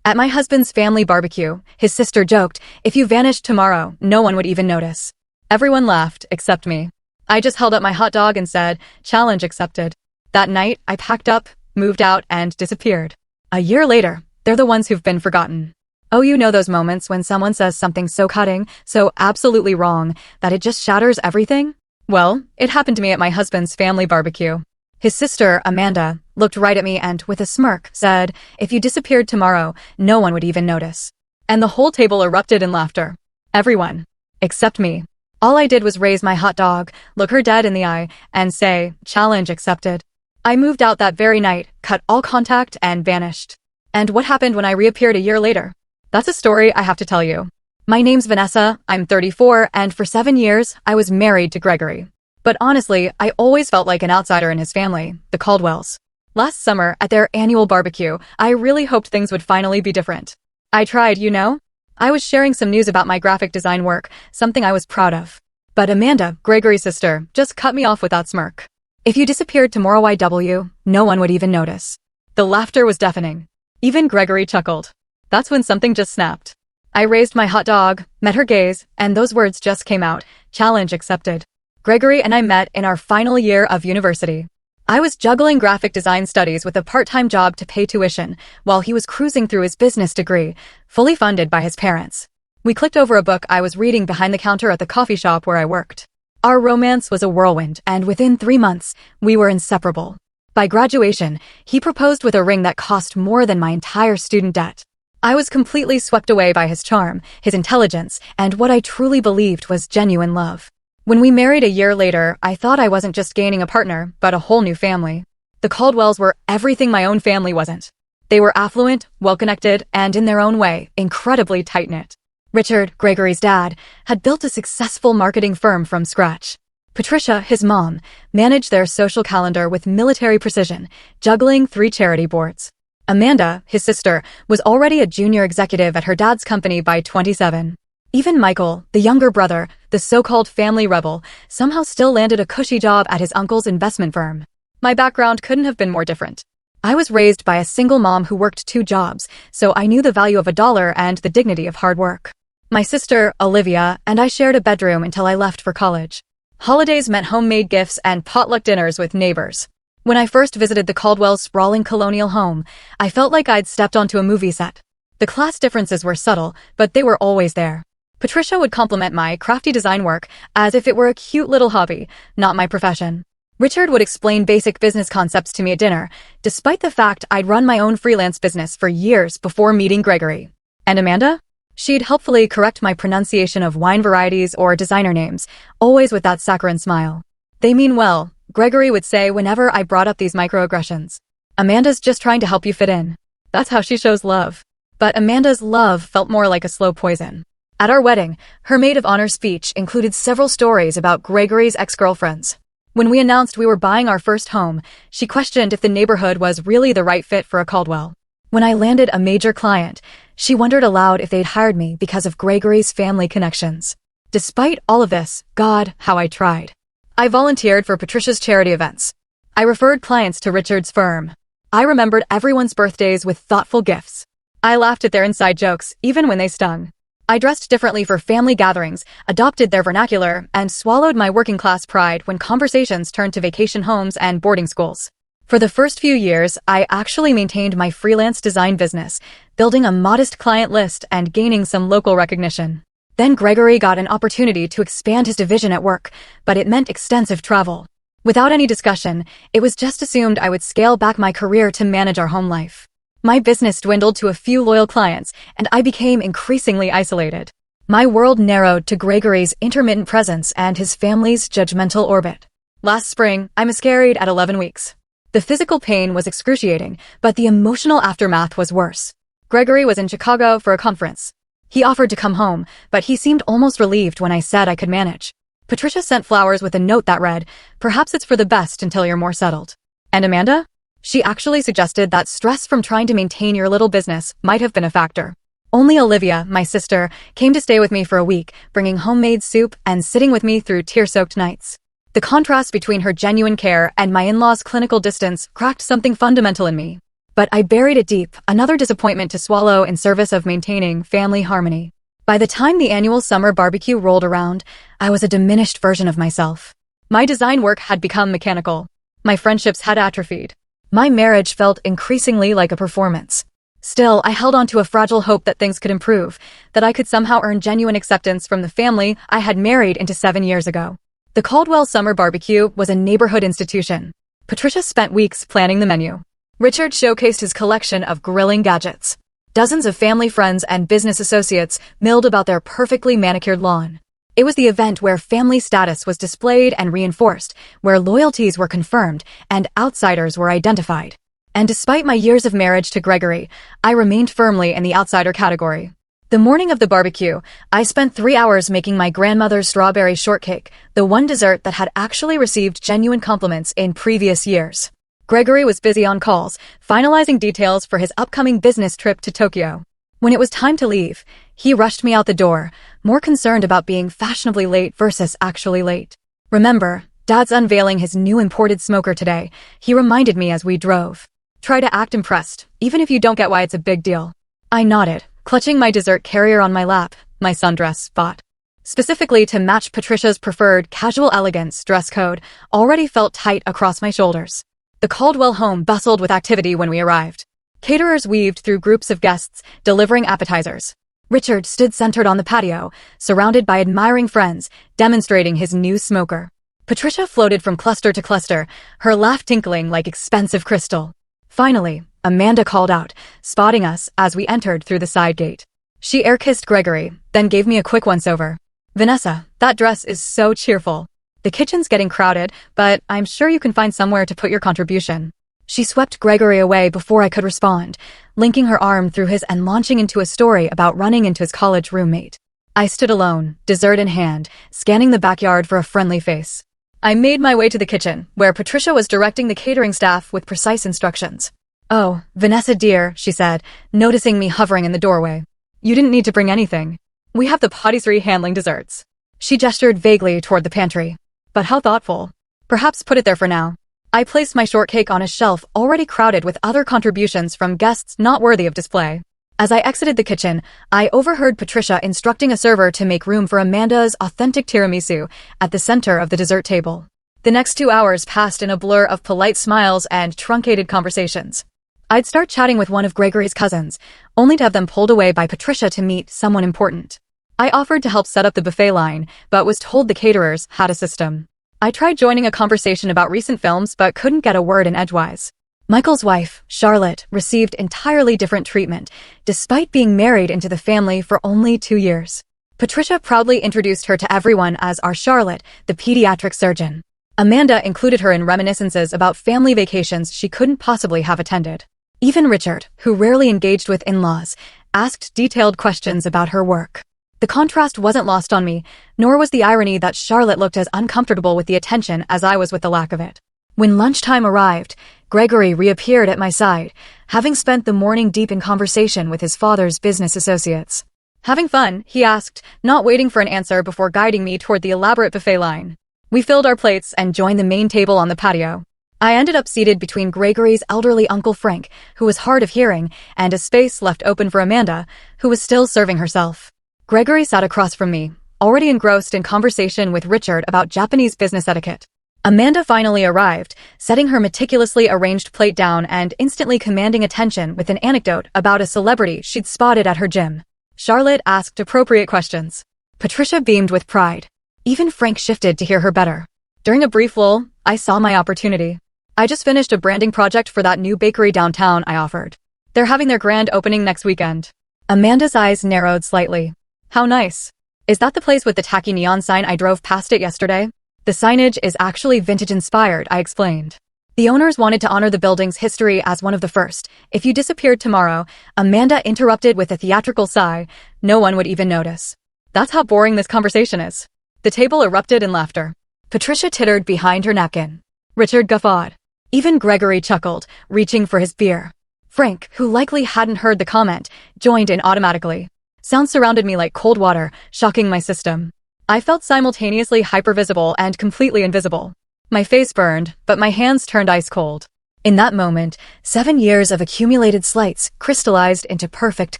At my husband's family barbecue, his sister joked, "If you vanished tomorrow, no one would even notice." Everyone laughed, except me. I just held up my hot dog and said, "Challenge accepted." That night, I packed up, moved out, and disappeared. A year later, they're the ones who've been forgotten. Oh, you know those moments when someone says something so cutting, so absolutely wrong, that it just shatters everything? Well, it happened to me at my husband's family barbecue. His sister, Amanda, looked right at me and, with a smirk, said, "If you disappeared tomorrow, no one would even notice." And the whole table erupted in laughter. Everyone. Except me. All I did was raise my hot dog, look her dead in the eye, and say, "Challenge accepted." I moved out that very night, cut all contact, and vanished. And what happened when I reappeared a year later? That's a story I have to tell you. My name's Vanessa, I'm 34, and for 7 years, I was married to Gregory. But honestly, I always felt like an outsider in his family, the Caldwells. Last summer, at their annual barbecue, I really hoped things would finally be different. I tried, you know? I was sharing some news about my graphic design work, something I was proud of. But Amanda, Gregory's sister, just cut me off with that smirk. "If you disappeared tomorrow YW, no one would even notice." The laughter was deafening. Even Gregory chuckled. That's when something just snapped. I raised my hot dog, met her gaze, and those words just came out, "Challenge accepted." Gregory and I met in our final year of university. I was juggling graphic design studies with a part-time job to pay tuition, while he was cruising through his business degree, fully funded by his parents. We clicked over a book I was reading behind the counter at the coffee shop where I worked. Our romance was a whirlwind, and within 3 months, we were inseparable. By graduation, he proposed with a ring that cost more than my entire student debt. I was completely swept away by his charm, his intelligence, and what I truly believed was genuine love. When we married a year later, I thought I wasn't just gaining a partner, but a whole new family. The Caldwells were everything my own family wasn't. They were affluent, well-connected, and in their own way, incredibly tight-knit. Richard, Gregory's dad, had built a successful marketing firm from scratch. Patricia, his mom, managed their social calendar with military precision, juggling 3 charity boards. Amanda, his sister, was already a junior executive at her dad's company by 27. Even Michael, the younger brother, the so-called family rebel, somehow still landed a cushy job at his uncle's investment firm. My background couldn't have been more different. I was raised by a single mom who worked 2 jobs, so I knew the value of a dollar and the dignity of hard work. My sister, Olivia, and I shared a bedroom until I left for college. Holidays meant homemade gifts and potluck dinners with neighbors. When I first visited the Caldwell's sprawling colonial home, I felt like I'd stepped onto a movie set. The class differences were subtle, but they were always there. Patricia would compliment my crafty design work as if it were a cute little hobby, not my profession. Richard would explain basic business concepts to me at dinner, despite the fact I'd run my own freelance business for years before meeting Gregory. And Amanda? She'd helpfully correct my pronunciation of wine varieties or designer names, always with that saccharine smile. "They mean well," Gregory would say whenever I brought up these microaggressions. "Amanda's just trying to help you fit in." That's how she shows love. But Amanda's love felt more like a slow poison. At our wedding, her maid of honor speech included several stories about Gregory's ex-girlfriends. When we announced we were buying our first home, she questioned if the neighborhood was really the right fit for a Caldwell. When I landed a major client, she wondered aloud if they'd hired me because of Gregory's family connections. Despite all of this, God, how I tried. I volunteered for Patricia's charity events. I referred clients to Richard's firm. I remembered everyone's birthdays with thoughtful gifts. I laughed at their inside jokes, even when they stung. I dressed differently for family gatherings, adopted their vernacular, and swallowed my working-class pride when conversations turned to vacation homes and boarding schools. For the first few years, I actually maintained my freelance design business, building a modest client list and gaining some local recognition. Then Gregory got an opportunity to expand his division at work, but it meant extensive travel. Without any discussion, it was just assumed I would scale back my career to manage our home life. My business dwindled to a few loyal clients, and I became increasingly isolated. My world narrowed to Gregory's intermittent presence and his family's judgmental orbit. Last spring, I miscarried at 11 weeks. The physical pain was excruciating, but the emotional aftermath was worse. Gregory was in Chicago for a conference. He offered to come home, but he seemed almost relieved when I said I could manage. Patricia sent flowers with a note that read, "Perhaps it's for the best until you're more settled." And Amanda? She actually suggested that stress from trying to maintain your little business might have been a factor. Only Olivia, my sister, came to stay with me for a week, bringing homemade soup and sitting with me through tear-soaked nights. The contrast between her genuine care and my in-laws' clinical distance cracked something fundamental in me. But I buried it deep, another disappointment to swallow in service of maintaining family harmony. By the time the annual summer barbecue rolled around, I was a diminished version of myself. My design work had become mechanical. My friendships had atrophied. My marriage felt increasingly like a performance. Still, I held on to a fragile hope that things could improve, that I could somehow earn genuine acceptance from the family I had married into 7 years ago. The Caldwell Summer Barbecue was a neighborhood institution. Patricia spent weeks planning the menu. Richard showcased his collection of grilling gadgets. Dozens of family friends and business associates milled about their perfectly manicured lawn. It was the event where family status was displayed and reinforced, where loyalties were confirmed and outsiders were identified. And despite my years of marriage to Gregory, I remained firmly in the outsider category. The morning of the barbecue, I spent 3 hours making my grandmother's strawberry shortcake, the one dessert that had actually received genuine compliments in previous years. Gregory was busy on calls, finalizing details for his upcoming business trip to Tokyo. When it was time to leave, he rushed me out the door, more concerned about being fashionably late versus actually late. "Remember, Dad's unveiling his new imported smoker today," he reminded me as we drove. "Try to act impressed, even if you don't get why it's a big deal." I nodded, clutching my dessert carrier on my lap, my sundress bought specifically to match Patricia's preferred casual elegance dress code, already felt tight across my shoulders. The Caldwell home bustled with activity when we arrived. Caterers weaved through groups of guests, delivering appetizers. Richard stood centered on the patio, surrounded by admiring friends, demonstrating his new smoker. Patricia floated from cluster to cluster, her laugh tinkling like expensive crystal. Finally, Amanda called out, spotting us as we entered through the side gate. She air-kissed Gregory, then gave me a quick once-over. "Vanessa, that dress is so cheerful. The kitchen's getting crowded, but I'm sure you can find somewhere to put your contribution." She swept Gregory away before I could respond, linking her arm through his and launching into a story about running into his college roommate. I stood alone, dessert in hand, scanning the backyard for a friendly face. I made my way to the kitchen, where Patricia was directing the catering staff with precise instructions. "Oh, Vanessa dear," she said, noticing me hovering in the doorway. "You didn't need to bring anything. We have the patisserie handling desserts." She gestured vaguely toward the pantry. "But how thoughtful. Perhaps put it there for now." I placed my shortcake on a shelf already crowded with other contributions from guests not worthy of display. As I exited the kitchen, I overheard Patricia instructing a server to make room for Amanda's authentic tiramisu at the center of the dessert table. The next 2 hours passed in a blur of polite smiles and truncated conversations. I'd start chatting with one of Gregory's cousins, only to have them pulled away by Patricia to meet someone important. I offered to help set up the buffet line, but was told the caterers had a system. I tried joining a conversation about recent films but couldn't get a word in edgewise. Michael's wife, Charlotte, received entirely different treatment, despite being married into the family for only 2 years. Patricia proudly introduced her to everyone as our Charlotte, the pediatric surgeon. Amanda included her in reminiscences about family vacations she couldn't possibly have attended. Even Richard, who rarely engaged with in-laws, asked detailed questions about her work. The contrast wasn't lost on me, nor was the irony that Charlotte looked as uncomfortable with the attention as I was with the lack of it. When lunchtime arrived, Gregory reappeared at my side, having spent the morning deep in conversation with his father's business associates. "Having fun?" he asked, not waiting for an answer before guiding me toward the elaborate buffet line. We filled our plates and joined the main table on the patio. I ended up seated between Gregory's elderly Uncle Frank, who was hard of hearing, and a space left open for Amanda, who was still serving herself. Gregory sat across from me, already engrossed in conversation with Richard about Japanese business etiquette. Amanda finally arrived, setting her meticulously arranged plate down and instantly commanding attention with an anecdote about a celebrity she'd spotted at her gym. Charlotte asked appropriate questions. Patricia beamed with pride. Even Frank shifted to hear her better. During a brief lull, I saw my opportunity. I just finished a branding project for that new bakery downtown, I offered. They're having their grand opening next weekend. Amanda's eyes narrowed slightly. How nice. Is that the place with the tacky neon sign I drove past it yesterday? The signage is actually vintage-inspired, I explained. The owners wanted to honor the building's history as one of the first. If you disappeared tomorrow, Amanda interrupted with a theatrical sigh, no one would even notice. That's how boring this conversation is. The table erupted in laughter. Patricia tittered behind her napkin. Richard guffawed. Even Gregory chuckled, reaching for his beer. Frank, who likely hadn't heard the comment, joined in automatically. Sound surrounded me like cold water, shocking my system. I felt simultaneously hypervisible and completely invisible. My face burned, but my hands turned ice cold. In that moment, 7 years of accumulated slights crystallized into perfect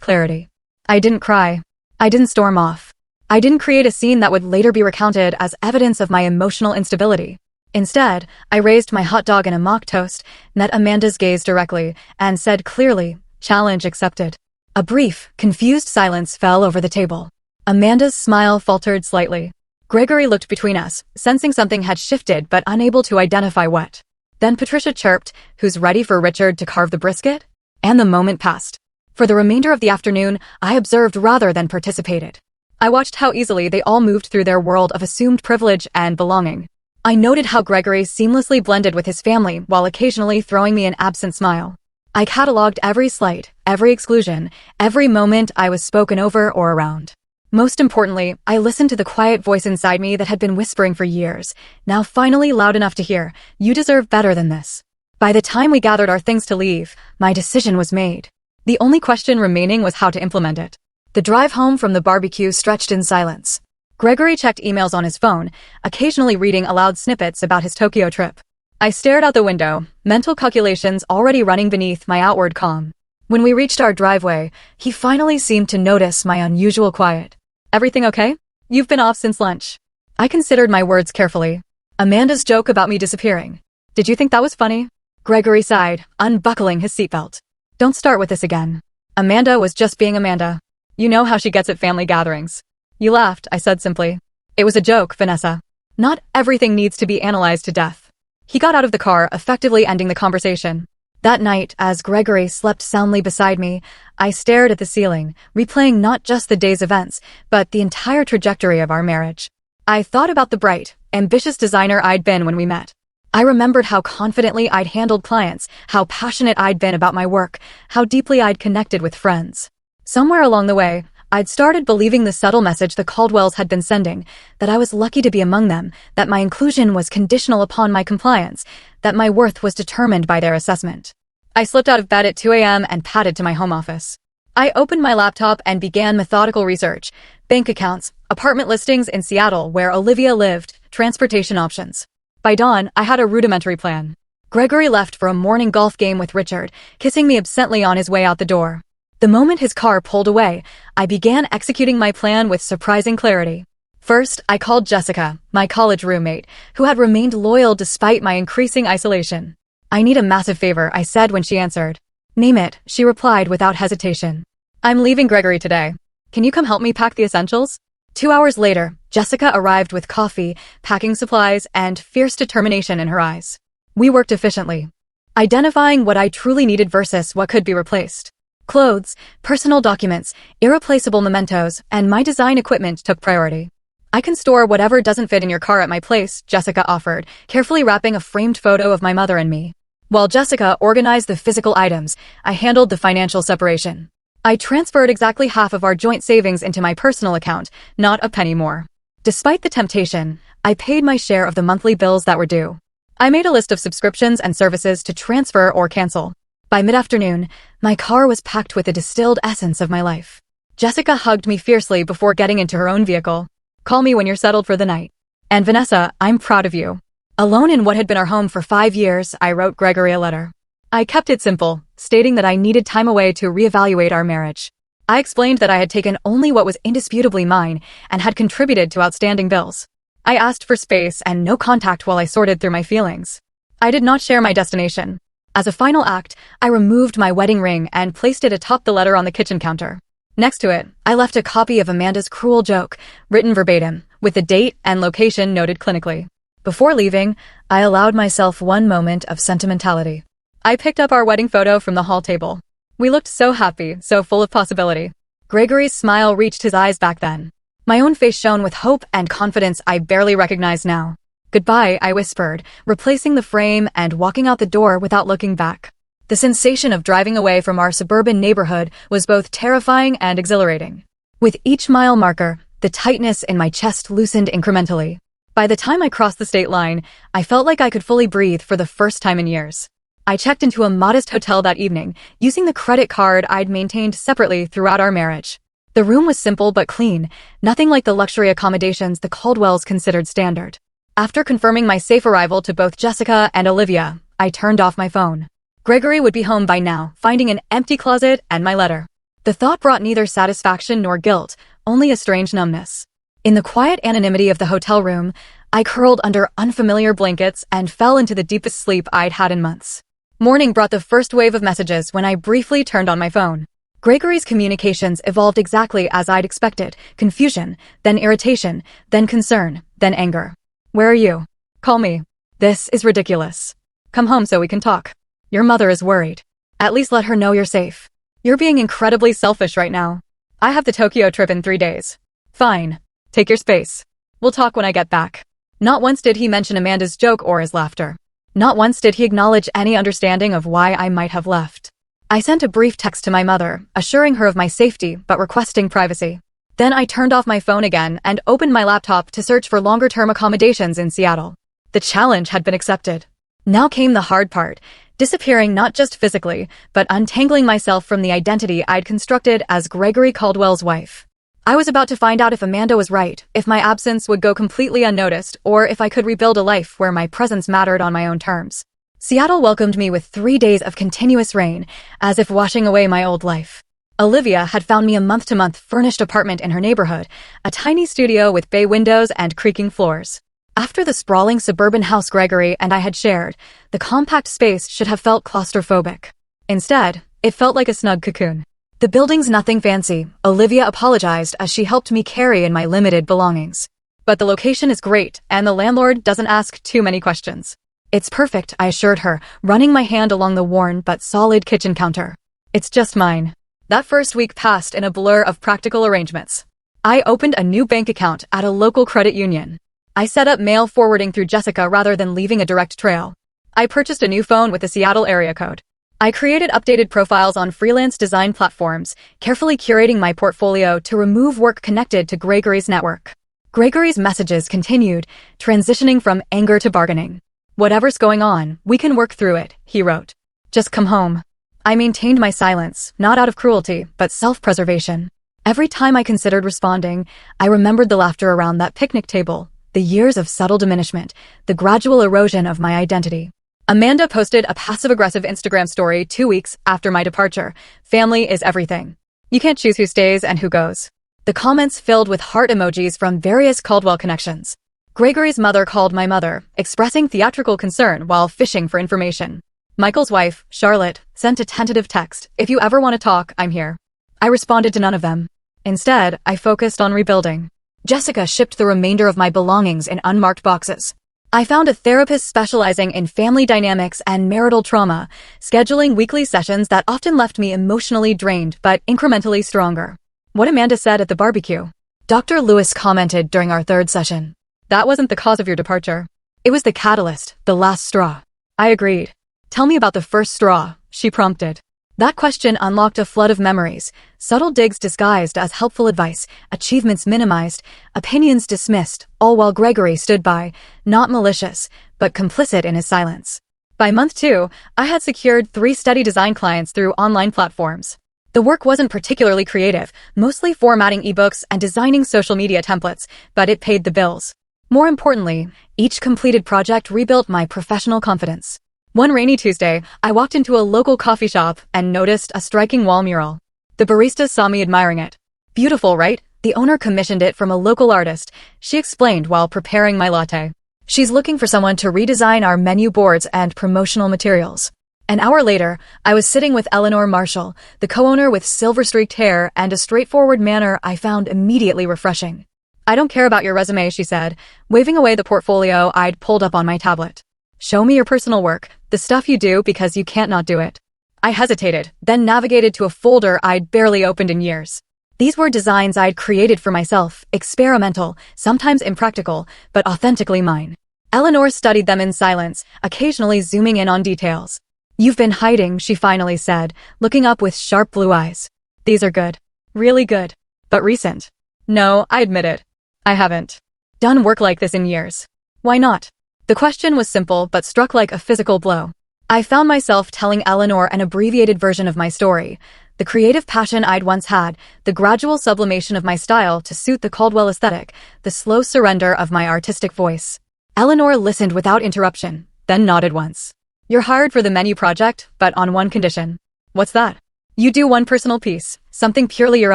clarity. I didn't cry. I didn't storm off. I didn't create a scene that would later be recounted as evidence of my emotional instability. Instead, I raised my hot dog in a mock toast, met Amanda's gaze directly, and said clearly, "Challenge accepted." A brief, confused silence fell over the table. Amanda's smile faltered slightly. Gregory looked between us, sensing something had shifted but unable to identify what. Then Patricia chirped, "Who's ready for Richard to carve the brisket?" And the moment passed. For the remainder of the afternoon, I observed rather than participated. I watched how easily they all moved through their world of assumed privilege and belonging. I noted how Gregory seamlessly blended with his family while occasionally throwing me an absent smile. I catalogued every slight, every exclusion, every moment I was spoken over or around. Most importantly, I listened to the quiet voice inside me that had been whispering for years, now finally loud enough to hear, "You deserve better than this." By the time we gathered our things to leave, my decision was made. The only question remaining was how to implement it. The drive home from the barbecue stretched in silence. Gregory checked emails on his phone, occasionally reading aloud snippets about his Tokyo trip. I stared out the window, mental calculations already running beneath my outward calm. When we reached our driveway, he finally seemed to notice my unusual quiet. "Everything okay? You've been off since lunch." I considered my words carefully. Amanda's joke about me disappearing. "Did you think that was funny?" Gregory sighed, unbuckling his seatbelt. "Don't start with this again. Amanda was just being Amanda. You know how she gets at family gatherings." "You laughed," I said simply. "It was a joke, Vanessa. Not everything needs to be analyzed to death." He got out of the car, effectively ending the conversation. That night, as Gregory slept soundly beside me, I stared at the ceiling, replaying not just the day's events, but the entire trajectory of our marriage. I thought about the bright, ambitious designer I'd been when we met. I remembered how confidently I'd handled clients, how passionate I'd been about my work, how deeply I'd connected with friends. Somewhere along the way, I'd started believing the subtle message the Caldwells had been sending, that I was lucky to be among them, that my inclusion was conditional upon my compliance, that my worth was determined by their assessment. I slipped out of bed at 2 a.m. and padded to my home office. I opened my laptop and began methodical research: bank accounts, apartment listings in Seattle where Olivia lived, transportation options. By dawn, I had a rudimentary plan. Gregory left for a morning golf game with Richard, kissing me absently on his way out the door. The moment his car pulled away, I began executing my plan with surprising clarity. First, I called Jessica, my college roommate, who had remained loyal despite my increasing isolation. "I need a massive favor," I said when she answered. "Name it," she replied without hesitation. "I'm leaving Gregory today. Can you come help me pack the essentials?" 2 hours later, Jessica arrived with coffee, packing supplies, and fierce determination in her eyes. We worked efficiently, identifying what I truly needed versus what could be replaced. Clothes, personal documents, irreplaceable mementos, and my design equipment took priority. "I can store whatever doesn't fit in your car at my place," Jessica offered, carefully wrapping a framed photo of my mother and me. While Jessica organized the physical items, I handled the financial separation. I transferred exactly half of our joint savings into my personal account, not a penny more. Despite the temptation, I paid my share of the monthly bills that were due. I made a list of subscriptions and services to transfer or cancel. By mid-afternoon, my car was packed with the distilled essence of my life. Jessica hugged me fiercely before getting into her own vehicle. "Call me when you're settled for the night. And Vanessa, I'm proud of you." Alone in what had been our home for 5 years, I wrote Gregory a letter. I kept it simple, stating that I needed time away to reevaluate our marriage. I explained that I had taken only what was indisputably mine and had contributed to outstanding bills. I asked for space and no contact while I sorted through my feelings. I did not share my destination. As a final act, I removed my wedding ring and placed it atop the letter on the kitchen counter. Next to it, I left a copy of Amanda's cruel joke, written verbatim, with the date and location noted clinically. Before leaving, I allowed myself one moment of sentimentality. I picked up our wedding photo from the hall table. We looked so happy, so full of possibility. Gregory's smile reached his eyes back then. My own face shone with hope and confidence I barely recognized now. "Goodbye," I whispered, replacing the frame and walking out the door without looking back. The sensation of driving away from our suburban neighborhood was both terrifying and exhilarating. With each mile marker, the tightness in my chest loosened incrementally. By the time I crossed the state line, I felt like I could fully breathe for the first time in years. I checked into a modest hotel that evening, using the credit card I'd maintained separately throughout our marriage. The room was simple but clean, nothing like the luxury accommodations the Caldwells considered standard. After confirming my safe arrival to both Jessica and Olivia, I turned off my phone. Gregory would be home by now, finding an empty closet and my letter. The thought brought neither satisfaction nor guilt, only a strange numbness. In the quiet anonymity of the hotel room, I curled under unfamiliar blankets and fell into the deepest sleep I'd had in months. Morning brought the first wave of messages when I briefly turned on my phone. Gregory's communications evolved exactly as I'd expected: confusion, then irritation, then concern, then anger. Where are you? Call me. This is ridiculous. Come home so we can talk. Your mother is worried. At least let her know you're safe. You're being incredibly selfish right now. I have the Tokyo trip in 3 days. Fine. Take your space. We'll talk when I get back. Not once did he mention Amanda's joke or his laughter. Not once did he acknowledge any understanding of why I might have left. I sent a brief text to my mother, assuring her of my safety but requesting privacy. Then I turned off my phone again and opened my laptop to search for longer-term accommodations in Seattle. The challenge had been accepted. Now came the hard part, disappearing not just physically, but untangling myself from the identity I'd constructed as Gregory Caldwell's wife. I was about to find out if Amanda was right, if my absence would go completely unnoticed, or if I could rebuild a life where my presence mattered on my own terms. Seattle welcomed me with 3 days of continuous rain, as if washing away my old life. Olivia had found me a month-to-month furnished apartment in her neighborhood, a tiny studio with bay windows and creaking floors. After the sprawling suburban house Gregory and I had shared, the compact space should have felt claustrophobic. Instead, it felt like a snug cocoon. The building's nothing fancy, Olivia apologized as she helped me carry in my limited belongings. But the location is great, and the landlord doesn't ask too many questions. It's perfect, I assured her, running my hand along the worn but solid kitchen counter. It's just mine. That first week passed in a blur of practical arrangements. I opened a new bank account at a local credit union. I set up mail forwarding through Jessica rather than leaving a direct trail. I purchased a new phone with a Seattle area code. I created updated profiles on freelance design platforms, carefully curating my portfolio to remove work connected to Gregory's network. Gregory's messages continued, transitioning from anger to bargaining. Whatever's going on, we can work through it, he wrote. Just come home. I maintained my silence, not out of cruelty, but self-preservation. Every time I considered responding, I remembered the laughter around that picnic table, the years of subtle diminishment, the gradual erosion of my identity. Amanda posted a passive-aggressive Instagram story 2 weeks after my departure. Family is everything. You can't choose who stays and who goes. The comments filled with heart emojis from various Caldwell connections. Gregory's mother called my mother, expressing theatrical concern while fishing for information. Michael's wife, Charlotte, sent a tentative text, "If you ever want to talk, I'm here." I responded to none of them. Instead, I focused on rebuilding. Jessica shipped the remainder of my belongings in unmarked boxes. I found a therapist specializing in family dynamics and marital trauma, scheduling weekly sessions that often left me emotionally drained but incrementally stronger. What Amanda said at the barbecue. Dr. Lewis commented during our 3rd session. That wasn't the cause of your departure. It was the catalyst, the last straw. I agreed. Tell me about the first straw, she prompted. That question unlocked a flood of memories, subtle digs disguised as helpful advice, achievements minimized, opinions dismissed, all while Gregory stood by, not malicious, but complicit in his silence. By month 2, I had secured 3 steady design clients through online platforms. The work wasn't particularly creative, mostly formatting ebooks and designing social media templates, but it paid the bills. More importantly, each completed project rebuilt my professional confidence. One rainy Tuesday, I walked into a local coffee shop and noticed a striking wall mural. The barista saw me admiring it. Beautiful, right? The owner commissioned it from a local artist, she explained while preparing my latte. She's looking for someone to redesign our menu boards and promotional materials. An hour later, I was sitting with Eleanor Marshall, the co-owner with silver-streaked hair and a straightforward manner I found immediately refreshing. I don't care about your resume, she said, waving away the portfolio I'd pulled up on my tablet. Show me your personal work, the stuff you do because you can't not do it. I hesitated, then navigated to a folder I'd barely opened in years. These were designs I'd created for myself, experimental, sometimes impractical, but authentically mine. Eleanor studied them in silence, occasionally zooming in on details. You've been hiding, she finally said, looking up with sharp blue eyes. These are good. Really good. But recent. No, I admit it. I haven't done work like this in years. Why not? The question was simple but struck like a physical blow. I found myself telling Eleanor an abbreviated version of my story, the creative passion I'd once had, the gradual sublimation of my style to suit the Caldwell aesthetic, the slow surrender of my artistic voice. Eleanor listened without interruption, then nodded once. You're hired for the menu project, but on one condition. What's that? You do one personal piece, something purely your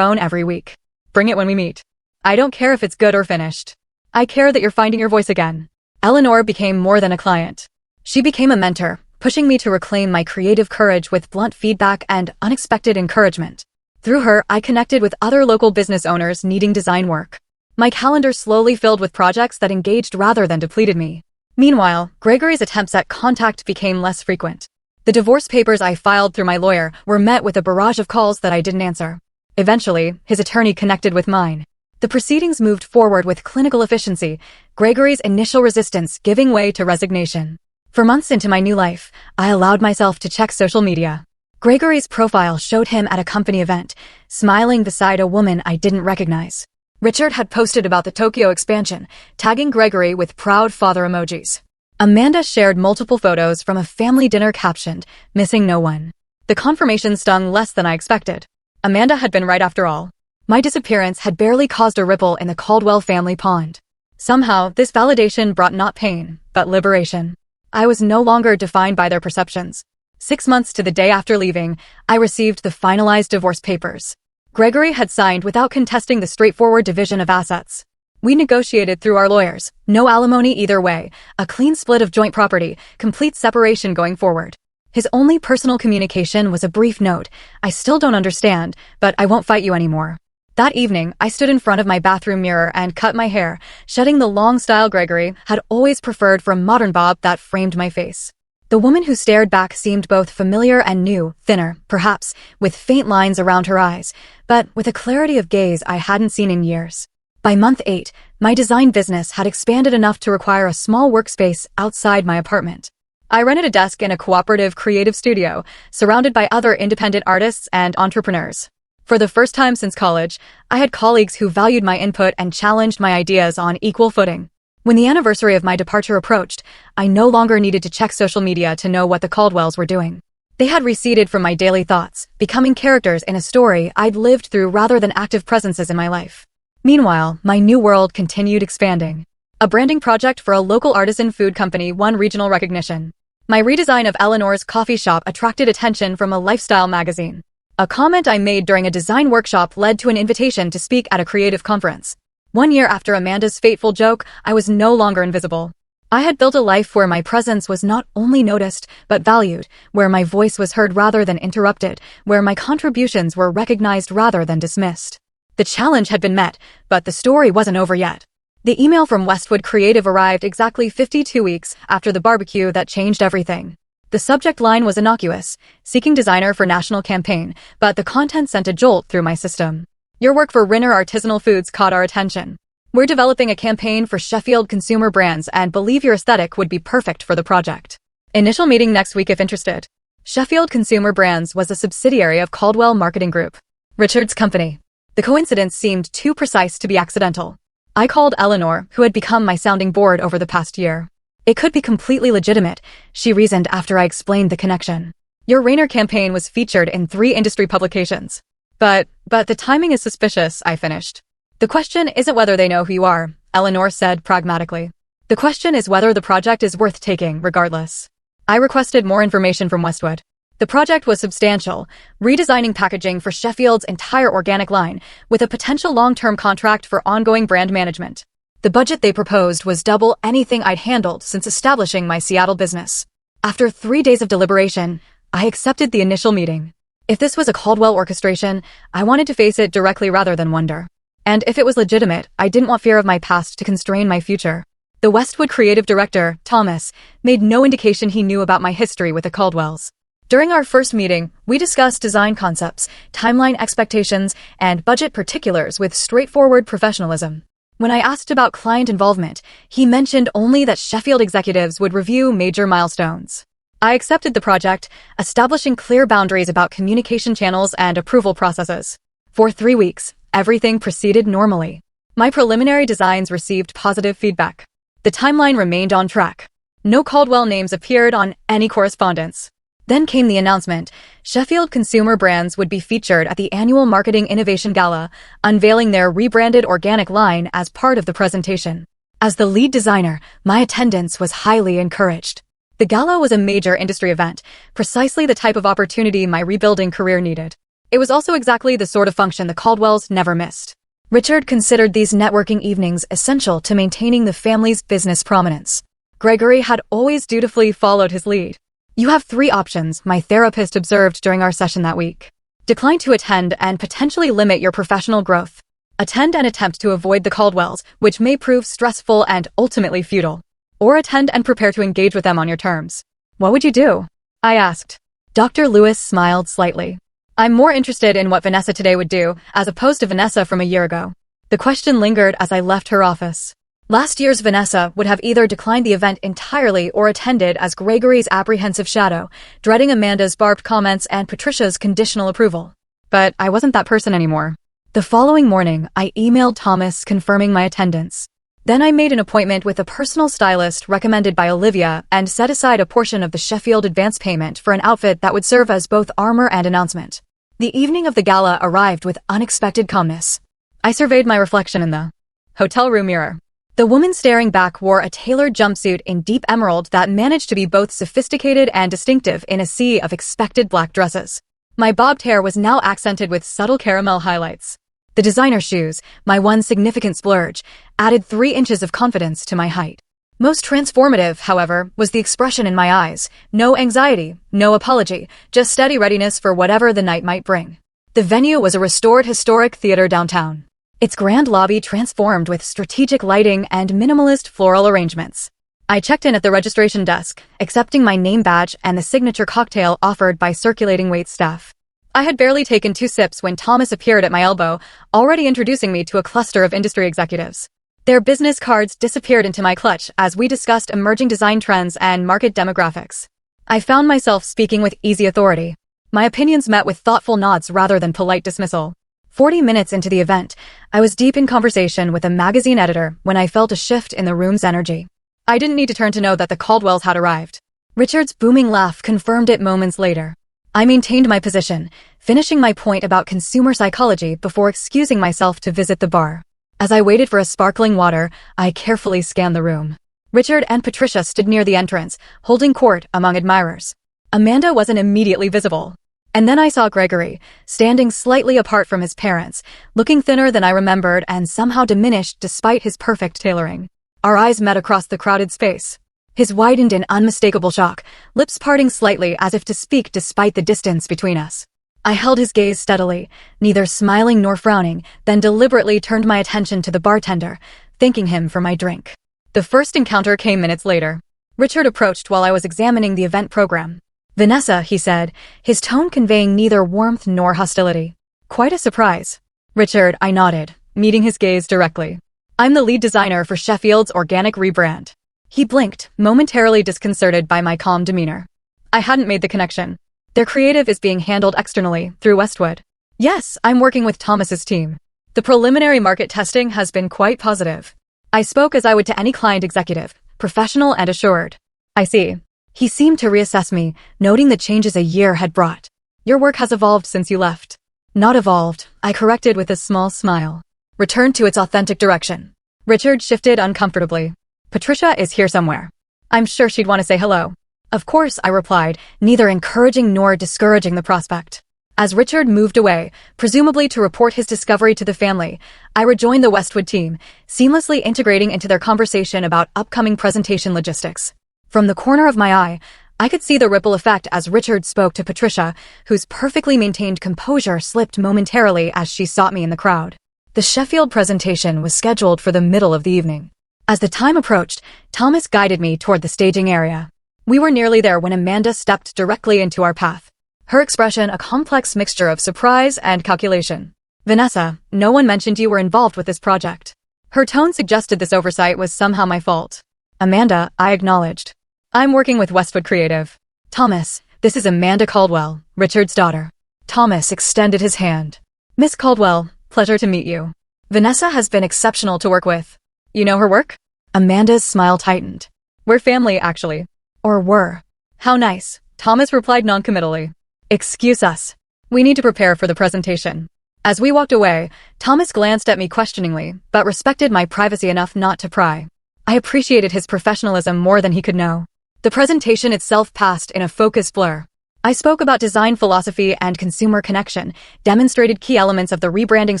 own every week. Bring it when we meet. I don't care if it's good or finished. I care that you're finding your voice again. Eleanor became more than a client. She became a mentor, pushing me to reclaim my creative courage with blunt feedback and unexpected encouragement. Through her, I connected with other local business owners needing design work. My calendar slowly filled with projects that engaged rather than depleted me. Meanwhile, Gregory's attempts at contact became less frequent. The divorce papers I filed through my lawyer were met with a barrage of calls that I didn't answer. Eventually, his attorney connected with mine. The proceedings moved forward with clinical efficiency, Gregory's initial resistance giving way to resignation. For months into my new life, I allowed myself to check social media. Gregory's profile showed him at a company event, smiling beside a woman I didn't recognize. Richard had posted about the Tokyo expansion, tagging Gregory with proud father emojis. Amanda shared multiple photos from a family dinner captioned, "Missing no one." The confirmation stung less than I expected. Amanda had been right after all. My disappearance had barely caused a ripple in the Caldwell family pond. Somehow, this validation brought not pain, but liberation. I was no longer defined by their perceptions. 6 months to the day after leaving, I received the finalized divorce papers. Gregory had signed without contesting the straightforward division of assets. We negotiated through our lawyers, no alimony either way, a clean split of joint property, complete separation going forward. His only personal communication was a brief note, "I still don't understand, but I won't fight you anymore." That evening, I stood in front of my bathroom mirror and cut my hair, shedding the long style Gregory had always preferred for a modern bob that framed my face. The woman who stared back seemed both familiar and new, thinner, perhaps, with faint lines around her eyes, but with a clarity of gaze I hadn't seen in years. By month 8, my design business had expanded enough to require a small workspace outside my apartment. I rented a desk in a cooperative creative studio, surrounded by other independent artists and entrepreneurs. For the first time since college, I had colleagues who valued my input and challenged my ideas on equal footing. When the anniversary of my departure approached, I no longer needed to check social media to know what the Caldwells were doing. They had receded from my daily thoughts, becoming characters in a story I'd lived through rather than active presences in my life. Meanwhile, my new world continued expanding. A branding project for a local artisan food company won regional recognition. My redesign of Eleanor's coffee shop attracted attention from a lifestyle magazine. A comment I made during a design workshop led to an invitation to speak at a creative conference. 1 year after Amanda's fateful joke, I was no longer invisible. I had built a life where my presence was not only noticed, but valued, where my voice was heard rather than interrupted, where my contributions were recognized rather than dismissed. The challenge had been met, but the story wasn't over yet. The email from Westwood Creative arrived exactly 52 weeks after the barbecue that changed everything. The subject line was innocuous, seeking designer for national campaign, but the content sent a jolt through my system. Your work for Rinner Artisanal Foods caught our attention. We're developing a campaign for Sheffield consumer brands and believe your aesthetic would be perfect for the project. Initial meeting next week if interested. Sheffield Consumer Brands was a subsidiary of Caldwell Marketing Group, Richard's company. The coincidence seemed too precise to be accidental. I called Eleanor, who had become my sounding board over the past year. It could be completely legitimate, she reasoned after I explained the connection. Your Rainer campaign was featured in 3 industry publications. But the timing is suspicious, I finished. The question isn't whether they know who you are, Eleanor said pragmatically. The question is whether the project is worth taking, regardless. I requested more information from Westwood. The project was substantial, redesigning packaging for Sheffield's entire organic line, with a potential long-term contract for ongoing brand management. The budget they proposed was double anything I'd handled since establishing my Seattle business. After 3 days of deliberation, I accepted the initial meeting. If this was a Caldwell orchestration, I wanted to face it directly rather than wonder. And if it was legitimate, I didn't want fear of my past to constrain my future. The Westwood creative director, Thomas, made no indication he knew about my history with the Caldwells. During our first meeting, we discussed design concepts, timeline expectations, and budget particulars with straightforward professionalism. When I asked about client involvement, he mentioned only that Sheffield executives would review major milestones. I accepted the project, establishing clear boundaries about communication channels and approval processes. For 3 weeks, everything proceeded normally. My preliminary designs received positive feedback. The timeline remained on track. No Caldwell names appeared on any correspondence. Then came the announcement: Sheffield Consumer Brands would be featured at the annual Marketing Innovation Gala, unveiling their rebranded organic line as part of the presentation. As the lead designer, my attendance was highly encouraged. The gala was a major industry event, precisely the type of opportunity my rebuilding career needed. It was also exactly the sort of function the Caldwells never missed. Richard considered these networking evenings essential to maintaining the family's business prominence. Gregory had always dutifully followed his lead. "You have 3 options," my therapist observed during our session that week. "Decline to attend and potentially limit your professional growth. Attend and attempt to avoid the Caldwells, which may prove stressful and ultimately futile. Or attend and prepare to engage with them on your terms." "What would you do?" I asked. Dr. Lewis smiled slightly. "I'm more interested in what Vanessa today would do, as opposed to Vanessa from a year ago." The question lingered as I left her office. Last year's Vanessa would have either declined the event entirely or attended as Gregory's apprehensive shadow, dreading Amanda's barbed comments and Patricia's conditional approval. But I wasn't that person anymore. The following morning, I emailed Thomas confirming my attendance. Then I made an appointment with a personal stylist recommended by Olivia and set aside a portion of the Sheffield advance payment for an outfit that would serve as both armor and announcement. The evening of the gala arrived with unexpected calmness. I surveyed my reflection in the hotel room mirror. The woman staring back wore a tailored jumpsuit in deep emerald that managed to be both sophisticated and distinctive in a sea of expected black dresses. My bobbed hair was now accented with subtle caramel highlights. The designer shoes, my one significant splurge, added 3 inches of confidence to my height. Most transformative, however, was the expression in my eyes. No anxiety, no apology, just steady readiness for whatever the night might bring. The venue was a restored historic theater downtown. Its grand lobby transformed with strategic lighting and minimalist floral arrangements. I checked in at the registration desk, accepting my name badge and the signature cocktail offered by circulating wait staff. I had barely taken 2 sips when Thomas appeared at my elbow, already introducing me to a cluster of industry executives. Their business cards disappeared into my clutch as we discussed emerging design trends and market demographics. I found myself speaking with easy authority. My opinions met with thoughtful nods rather than polite dismissal. 40 minutes into the event, I was deep in conversation with a magazine editor when I felt a shift in the room's energy. I didn't need to turn to know that the Caldwells had arrived. Richard's booming laugh confirmed it moments later. I maintained my position, finishing my point about consumer psychology before excusing myself to visit the bar. As I waited for a sparkling water, I carefully scanned the room. Richard and Patricia stood near the entrance, holding court among admirers. Amanda wasn't immediately visible. And then I saw Gregory, standing slightly apart from his parents, looking thinner than I remembered and somehow diminished despite his perfect tailoring. Our eyes met across the crowded space. His widened in unmistakable shock, lips parting slightly as if to speak despite the distance between us. I held his gaze steadily, neither smiling nor frowning, then deliberately turned my attention to the bartender, thanking him for my drink. The first encounter came minutes later. Richard approached while I was examining the event program. "Vanessa," he said, his tone conveying neither warmth nor hostility. "Quite a surprise." "Richard," I nodded, meeting his gaze directly. "I'm the lead designer for Sheffield's organic rebrand." He blinked, momentarily disconcerted by my calm demeanor. I hadn't made the connection. "Their creative is being handled externally, through Westwood." "Yes, I'm working with Thomas's team. The preliminary market testing has been quite positive." I spoke as I would to any client executive, professional and assured. "I see." He seemed to reassess me, noting the changes a year had brought. "Your work has evolved since you left." "Not evolved," I corrected with a small smile. "Returned to its authentic direction." Richard shifted uncomfortably. "Patricia is here somewhere. I'm sure she'd want to say hello." "Of course," I replied, neither encouraging nor discouraging the prospect. As Richard moved away, presumably to report his discovery to the family, I rejoined the Westwood team, seamlessly integrating into their conversation about upcoming presentation logistics. From the corner of my eye, I could see the ripple effect as Richard spoke to Patricia, whose perfectly maintained composure slipped momentarily as she sought me in the crowd. The Sheffield presentation was scheduled for the middle of the evening. As the time approached, Thomas guided me toward the staging area. We were nearly there when Amanda stepped directly into our path. Her expression a complex mixture of surprise and calculation. "Vanessa, no one mentioned you were involved with this project." Her tone suggested this oversight was somehow my fault. "Amanda," I acknowledged. "I'm working with Westwood Creative." "Thomas, this is Amanda Caldwell, Richard's daughter." Thomas extended his hand. "Miss Caldwell, pleasure to meet you. Vanessa has been exceptional to work with." "You know her work?" Amanda's smile tightened. "We're family, actually." "Or were." "How nice," Thomas replied noncommittally. "Excuse us. We need to prepare for the presentation." As we walked away, Thomas glanced at me questioningly, but respected my privacy enough not to pry. I appreciated his professionalism more than he could know. The The presentation itself passed in a focused blur. I spoke about design philosophy and consumer connection, demonstrated key elements of the rebranding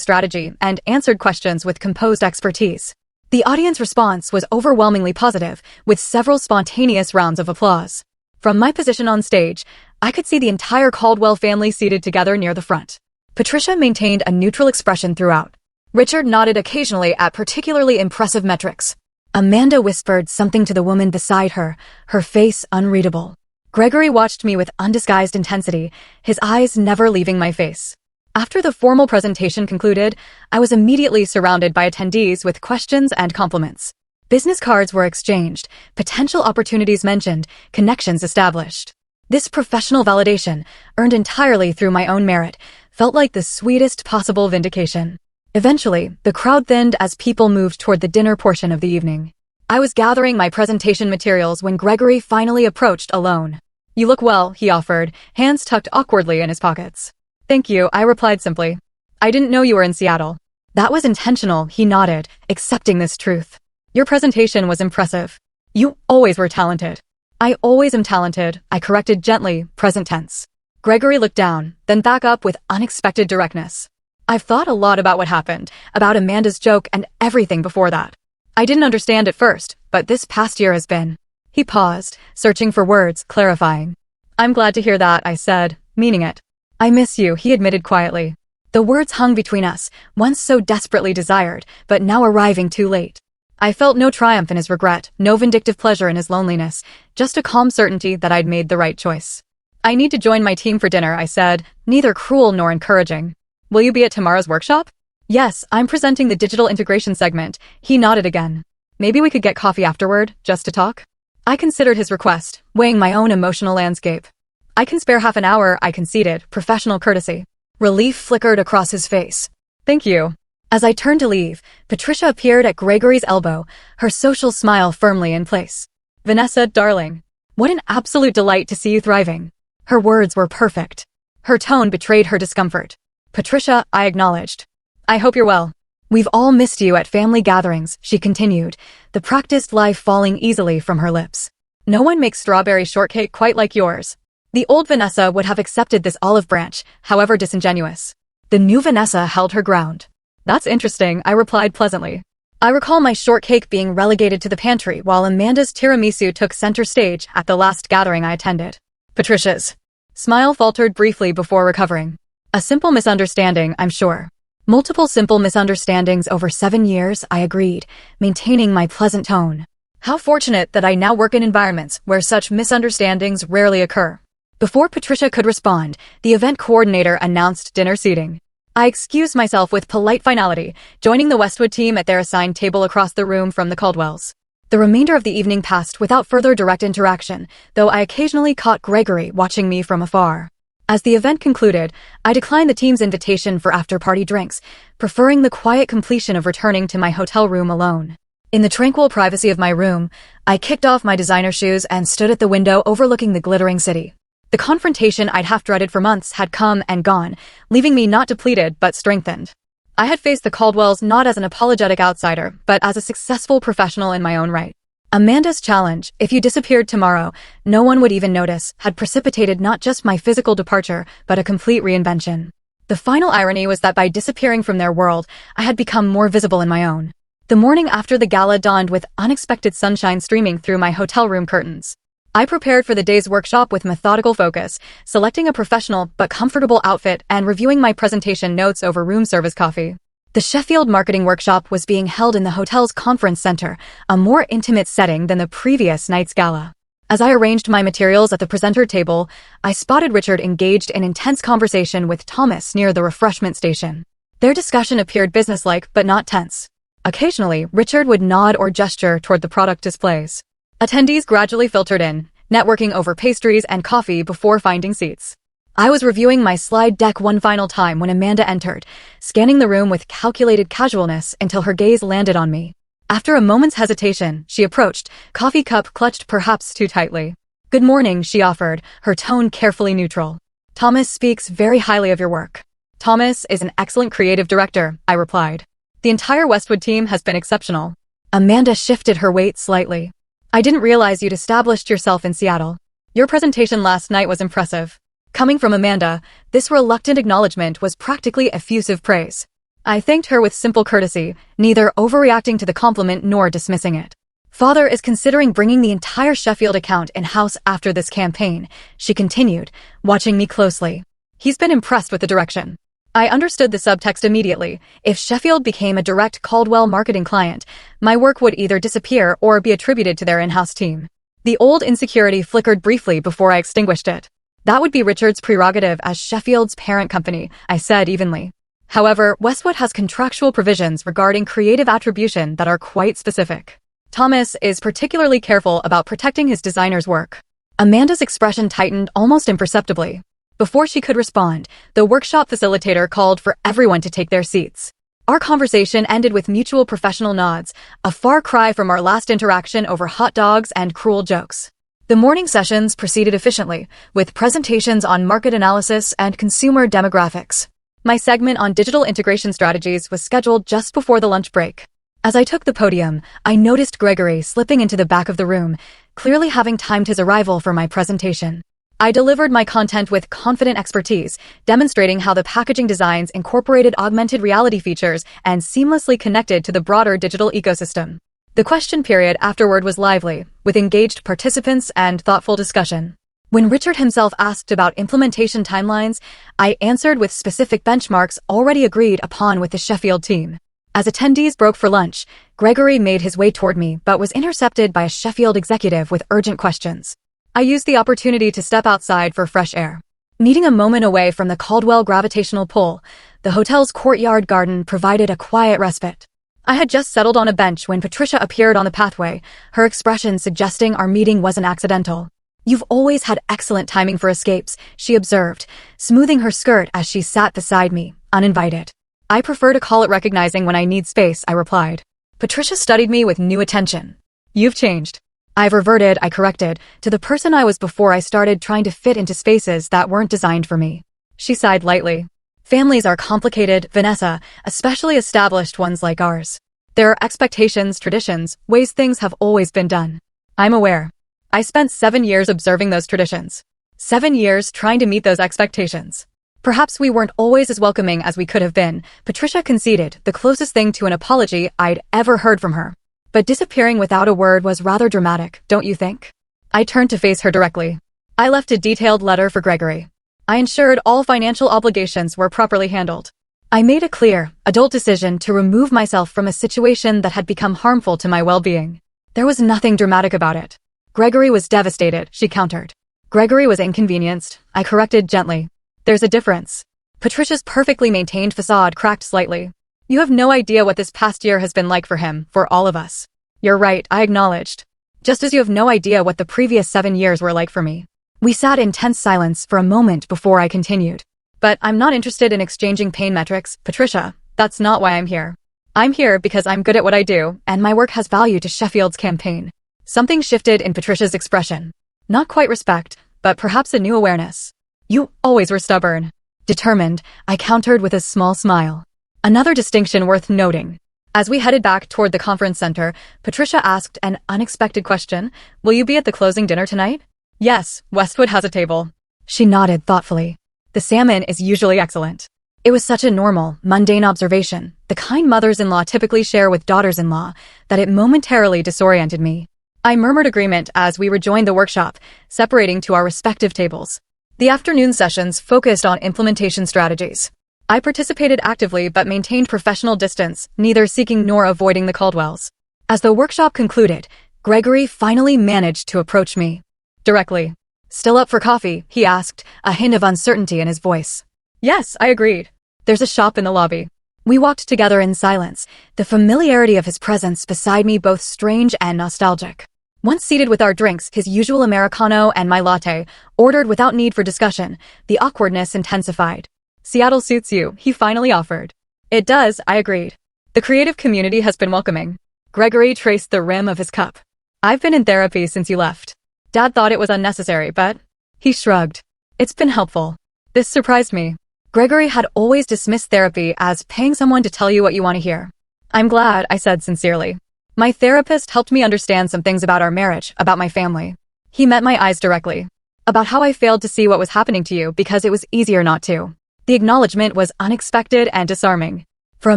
strategy, and answered questions with composed expertise. The audience response was overwhelmingly positive, with several spontaneous rounds of applause. From my position on stage, I could see the entire Caldwell family seated together near the front. Patricia maintained a neutral expression throughout. Richard nodded occasionally at particularly impressive metrics. Amanda whispered something to the woman beside her, her face unreadable. Gregory watched me with undisguised intensity, his eyes never leaving my face. After the formal presentation concluded, I was immediately surrounded by attendees with questions and compliments. Business cards were exchanged, potential opportunities mentioned, connections established. This professional validation, earned entirely through my own merit, felt like the sweetest possible vindication. Eventually, the crowd thinned as people moved toward the dinner portion of the evening. I was gathering my presentation materials when Gregory finally approached alone. "You look well," he offered, hands tucked awkwardly in his pockets. "Thank you," I replied simply. "I didn't know you were in Seattle." "That was intentional," he nodded, accepting this truth. "Your presentation was impressive. You always were talented." "I always am talented," I corrected gently, present tense. Gregory looked down, then back up with unexpected directness. "I've thought a lot about what happened, about Amanda's joke and everything before that. I didn't understand at first, but this past year has been..." He paused, searching for words, clarifying. "I'm glad to hear that," I said, meaning it. "I miss you," he admitted quietly. The words hung between us, once so desperately desired, but now arriving too late. I felt no triumph in his regret, no vindictive pleasure in his loneliness, just a calm certainty that I'd made the right choice. "I need to join my team for dinner," I said, neither cruel nor encouraging. "Will you be at tomorrow's workshop?" "Yes, I'm presenting the digital integration segment," he nodded again. "Maybe we could get coffee afterward, just to talk?" I considered his request, weighing my own emotional landscape. "I can spare half an hour," I conceded, professional courtesy. Relief flickered across his face. "Thank you." As I turned to leave, Patricia appeared at Gregory's elbow, her social smile firmly in place. "Vanessa, darling. What an absolute delight to see you thriving." Her words were perfect. Her tone betrayed her discomfort. "Patricia," I acknowledged. "I hope you're well." "We've all missed you at family gatherings," she continued, the practiced life falling easily from her lips. "No one makes strawberry shortcake quite like yours." The old Vanessa would have accepted this olive branch, however disingenuous. The new Vanessa held her ground. "That's interesting," I replied pleasantly. I recall my shortcake being relegated to the pantry while Amanda's tiramisu took center stage at the last gathering I attended. Patricia's smile faltered briefly before recovering. "A simple misunderstanding, I'm sure." "Multiple simple misunderstandings over 7 years," I agreed, maintaining my pleasant tone. "How fortunate that I now work in environments where such misunderstandings rarely occur." Before Patricia could respond, the event coordinator announced dinner seating. I excused myself with polite finality, joining the Westwood team at their assigned table across the room from the Caldwells. The remainder of the evening passed without further direct interaction, though I occasionally caught Gregory watching me from afar. As the event concluded, I declined the team's invitation for after-party drinks, preferring the quiet completion of returning to my hotel room alone. In the tranquil privacy of my room, I kicked off my designer shoes and stood at the window overlooking the glittering city. The confrontation I'd half-dreaded for months had come and gone, leaving me not depleted but strengthened. I had faced the Caldwells not as an apologetic outsider, but as a successful professional in my own right. Amanda's challenge, "If you disappeared tomorrow, no one would even notice," had precipitated not just my physical departure, but a complete reinvention. The final irony was that by disappearing from their world, I had become more visible in my own. The morning after the gala dawned with unexpected sunshine streaming through my hotel room curtains. I prepared for the day's workshop with methodical focus, selecting a professional but comfortable outfit and reviewing my presentation notes over room service coffee. The Sheffield marketing workshop was being held in the hotel's conference center, a more intimate setting than the previous night's gala. As I arranged my materials at the presenter table, I spotted Richard engaged in intense conversation with Thomas near the refreshment station. Their discussion appeared businesslike but not tense. Occasionally, Richard would nod or gesture toward the product displays. Attendees gradually filtered in, networking over pastries and coffee before finding seats. I was reviewing my slide deck one final time when Amanda entered, scanning the room with calculated casualness until her gaze landed on me. After a moment's hesitation, she approached, coffee cup clutched perhaps too tightly. "Good morning," she offered, her tone carefully neutral. "Thomas speaks very highly of your work." "Thomas is an excellent creative director," I replied. "The entire Westwood team has been exceptional." Amanda shifted her weight slightly. I didn't realize you'd established yourself in Seattle. Your presentation last night was impressive. Coming from Amanda, this reluctant acknowledgement was practically effusive praise. I thanked her with simple courtesy, neither overreacting to the compliment nor dismissing it. Father is considering bringing the entire Sheffield account in-house after this campaign, she continued, watching me closely. He's been impressed with the direction. I understood the subtext immediately. If Sheffield became a direct Caldwell marketing client, my work would either disappear or be attributed to their in-house team. The old insecurity flickered briefly before I extinguished it. That would be Richard's prerogative as Sheffield's parent company, I said evenly. However, Westwood has contractual provisions regarding creative attribution that are quite specific. Thomas is particularly careful about protecting his designer's work. Amanda's expression tightened almost imperceptibly. Before she could respond, the workshop facilitator called for everyone to take their seats. Our conversation ended with mutual professional nods, a far cry from our last interaction over hot dogs and cruel jokes. The morning sessions proceeded efficiently, with presentations on market analysis and consumer demographics. My segment on digital integration strategies was scheduled just before the lunch break. As I took the podium, I noticed Gregory slipping into the back of the room, clearly having timed his arrival for my presentation. I delivered my content with confident expertise, demonstrating how the packaging designs incorporated augmented reality features and seamlessly connected to the broader digital ecosystem. The question period afterward was lively, with engaged participants and thoughtful discussion. When Richard himself asked about implementation timelines, I answered with specific benchmarks already agreed upon with the Sheffield team. As attendees broke for lunch, Gregory made his way toward me but was intercepted by a Sheffield executive with urgent questions. I used the opportunity to step outside for fresh air. Needing a moment away from the Caldwell gravitational pull, the hotel's courtyard garden provided a quiet respite. I had just settled on a bench when Patricia appeared on the pathway, her expression suggesting our meeting wasn't accidental. You've always had excellent timing for escapes, she observed, smoothing her skirt as she sat beside me, uninvited. I prefer to call it recognizing when I need space, I replied. Patricia studied me with new attention. You've changed. I've reverted, I corrected, to the person I was before I started trying to fit into spaces that weren't designed for me. She sighed lightly. Families are complicated, Vanessa, especially established ones like ours. There are expectations, traditions, ways things have always been done. I'm aware. I spent 7 years observing those traditions. 7 years trying to meet those expectations. Perhaps we weren't always as welcoming as we could have been, Patricia conceded, the closest thing to an apology I'd ever heard from her. But disappearing without a word was rather dramatic, don't you think? I turned to face her directly. I left a detailed letter for Gregory. I ensured all financial obligations were properly handled. I made a clear, adult decision to remove myself from a situation that had become harmful to my well-being. There was nothing dramatic about it. Gregory was devastated, she countered. Gregory was inconvenienced, I corrected gently. There's a difference. Patricia's perfectly maintained facade cracked slightly. You have no idea what this past year has been like for him, for all of us. You're right, I acknowledged. Just as you have no idea what the previous 7 years were like for me. We sat in tense silence for a moment before I continued. But I'm not interested in exchanging pain metrics, Patricia. That's not why I'm here. I'm here because I'm good at what I do, and my work has value to Sheffield's campaign. Something shifted in Patricia's expression. Not quite respect, but perhaps a new awareness. You always were stubborn. Determined, I countered with a small smile. Another distinction worth noting. As we headed back toward the conference center, Patricia asked an unexpected question. Will you be at the closing dinner tonight? Yes, Westwood has a table. She nodded thoughtfully. The salmon is usually excellent. It was such a normal, mundane observation, the kind mothers-in-law typically share with daughters-in-law, that it momentarily disoriented me. I murmured agreement as we rejoined the workshop, separating to our respective tables. The afternoon sessions focused on implementation strategies. I participated actively but maintained professional distance, neither seeking nor avoiding the Caldwells. As the workshop concluded, Gregory finally managed to approach me. Directly. Still up for coffee, he asked, a hint of uncertainty in his voice. Yes, I agreed. There's a shop in the lobby. We walked together in silence, the familiarity of his presence beside me both strange and nostalgic. Once seated with our drinks, his usual Americano and my latte, ordered without need for discussion, the awkwardness intensified. Seattle suits you, he finally offered. It does, I agreed. The creative community has been welcoming. Gregory traced the rim of his cup. I've been in therapy since you left. Dad thought it was unnecessary, but... He shrugged. It's been helpful. This surprised me. Gregory had always dismissed therapy as paying someone to tell you what you want to hear. I'm glad, I said sincerely. My therapist helped me understand some things about our marriage, about my family. He met my eyes directly. About how I failed to see what was happening to you because it was easier not to. The acknowledgement was unexpected and disarming. For a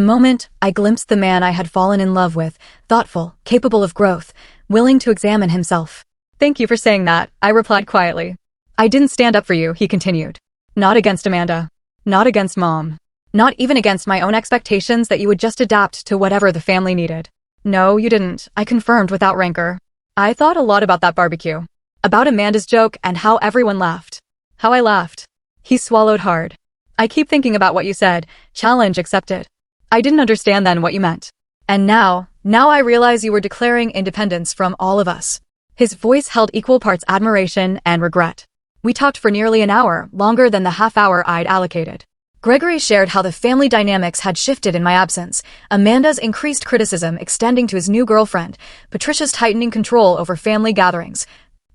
moment, I glimpsed the man I had fallen in love with, thoughtful, capable of growth, willing to examine himself. Thank you for saying that, I replied quietly. I didn't stand up for you, he continued. Not against Amanda. Not against Mom. Not even against my own expectations that you would just adapt to whatever the family needed. No, you didn't, I confirmed without rancor. I thought a lot about that barbecue. About Amanda's joke and how everyone laughed. How I laughed. He swallowed hard. I keep thinking about what you said, challenge accepted. I didn't understand then what you meant. And now I realize you were declaring independence from all of us. His voice held equal parts admiration and regret. We talked for nearly an hour, longer than the half hour I'd allocated. Gregory shared how the family dynamics had shifted in my absence, Amanda's increased criticism extending to his new girlfriend, Patricia's tightening control over family gatherings,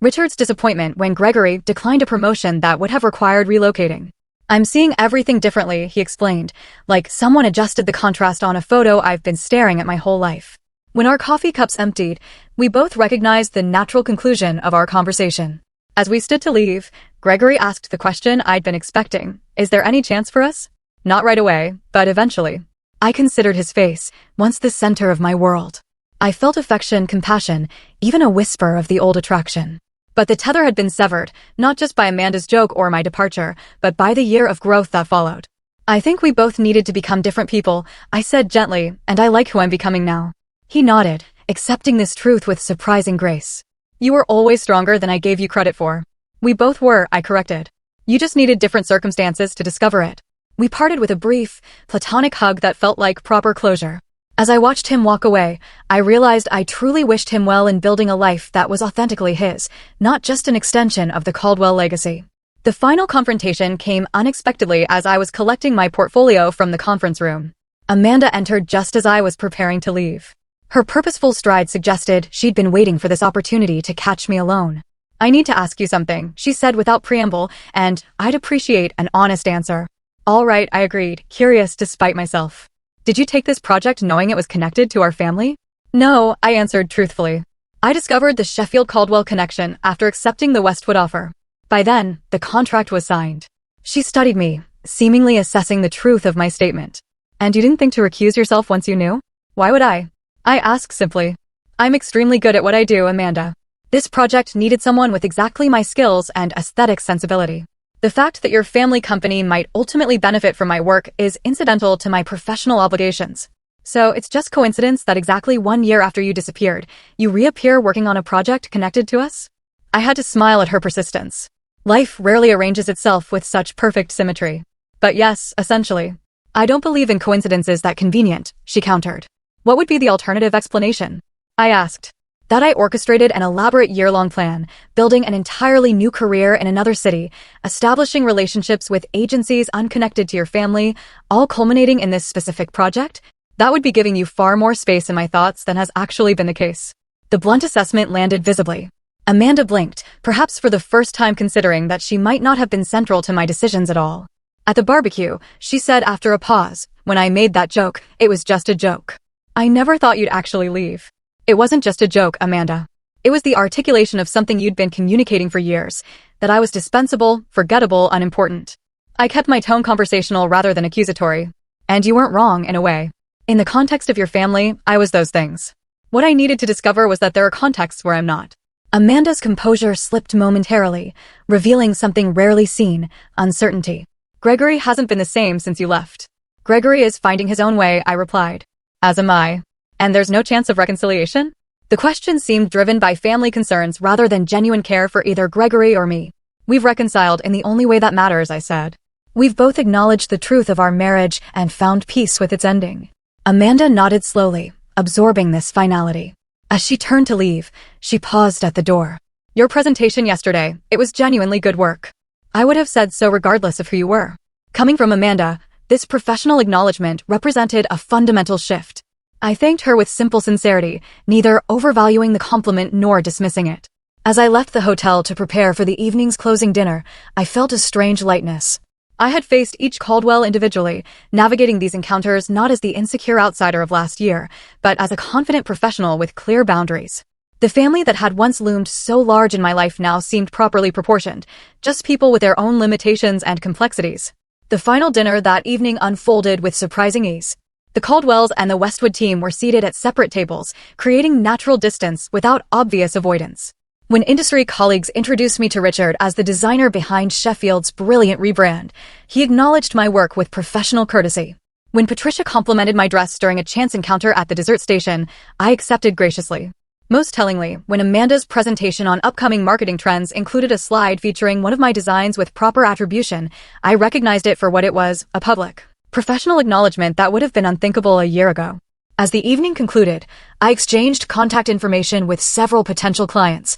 Richard's disappointment when Gregory declined a promotion that would have required relocating. I'm seeing everything differently, he explained, like someone adjusted the contrast on a photo I've been staring at my whole life. When our coffee cups emptied, we both recognized the natural conclusion of our conversation. As we stood to leave, Gregory asked the question I'd been expecting. Is there any chance for us? Not right away, but eventually. I considered his face, once the center of my world. I felt affection, compassion, even a whisper of the old attraction. But the tether had been severed, not just by Amanda's joke or my departure, but by the year of growth that followed. I think we both needed to become different people, I said gently, and I like who I'm becoming now. He nodded, accepting this truth with surprising grace. You were always stronger than I gave you credit for. We both were, I corrected. You just needed different circumstances to discover it. We parted with a brief, platonic hug that felt like proper closure. As I watched him walk away, I realized I truly wished him well in building a life that was authentically his, not just an extension of the Caldwell legacy. The final confrontation came unexpectedly as I was collecting my portfolio from the conference room. Amanda entered just as I was preparing to leave. Her purposeful stride suggested she'd been waiting for this opportunity to catch me alone. I need to ask you something, she said without preamble, and I'd appreciate an honest answer. All right, I agreed, curious despite myself. Did you take this project knowing it was connected to our family? No, I answered truthfully. I discovered the Sheffield-Caldwell connection after accepting the Westwood offer. By then, the contract was signed. She studied me, seemingly assessing the truth of my statement. And you didn't think to recuse yourself once you knew? Why would I asked simply. I'm extremely good at what I do, Amanda. This project needed someone with exactly my skills and aesthetic sensibility. The fact that your family company might ultimately benefit from my work is incidental to my professional obligations. So it's just coincidence that exactly 1 year after you disappeared, you reappear working on a project connected to us? I had to smile at her persistence. Life rarely arranges itself with such perfect symmetry. But yes, essentially. I don't believe in coincidences that convenient, she countered. What would be the alternative explanation? I asked. That I orchestrated an elaborate year-long plan, building an entirely new career in another city, establishing relationships with agencies unconnected to your family, all culminating in this specific project? That would be giving you far more space in my thoughts than has actually been the case. The blunt assessment landed visibly. Amanda blinked, perhaps for the first time considering that she might not have been central to my decisions at all. At the barbecue, she said after a pause, when I made that joke, it was just a joke. I never thought you'd actually leave. It wasn't just a joke, Amanda. It was the articulation of something you'd been communicating for years, that I was dispensable, forgettable, unimportant. I kept my tone conversational rather than accusatory. And you weren't wrong, in a way. In the context of your family, I was those things. What I needed to discover was that there are contexts where I'm not. Amanda's composure slipped momentarily, revealing something rarely seen, uncertainty. Gregory hasn't been the same since you left. Gregory is finding his own way, I replied. As am I. And there's no chance of reconciliation? The question seemed driven by family concerns rather than genuine care for either Gregory or me. We've reconciled in the only way that matters, I said. We've both acknowledged the truth of our marriage and found peace with its ending. Amanda nodded slowly, absorbing this finality. As she turned to leave, she paused at the door. Your presentation yesterday, it was genuinely good work. I would have said so regardless of who you were. Coming from Amanda, this professional acknowledgement represented a fundamental shift. I thanked her with simple sincerity, neither overvaluing the compliment nor dismissing it. As I left the hotel to prepare for the evening's closing dinner, I felt a strange lightness. I had faced each Caldwell individually, navigating these encounters not as the insecure outsider of last year, but as a confident professional with clear boundaries. The family that had once loomed so large in my life now seemed properly proportioned, just people with their own limitations and complexities. The final dinner that evening unfolded with surprising ease. The Caldwells and the Westwood team were seated at separate tables, creating natural distance without obvious avoidance. When industry colleagues introduced me to Richard as the designer behind Sheffield's brilliant rebrand, he acknowledged my work with professional courtesy. When Patricia complimented my dress during a chance encounter at the dessert station, I accepted graciously. Most tellingly, when Amanda's presentation on upcoming marketing trends included a slide featuring one of my designs with proper attribution, I recognized it for what it was, a public, professional acknowledgement that would have been unthinkable a year ago. As the evening concluded, I exchanged contact information with several potential clients,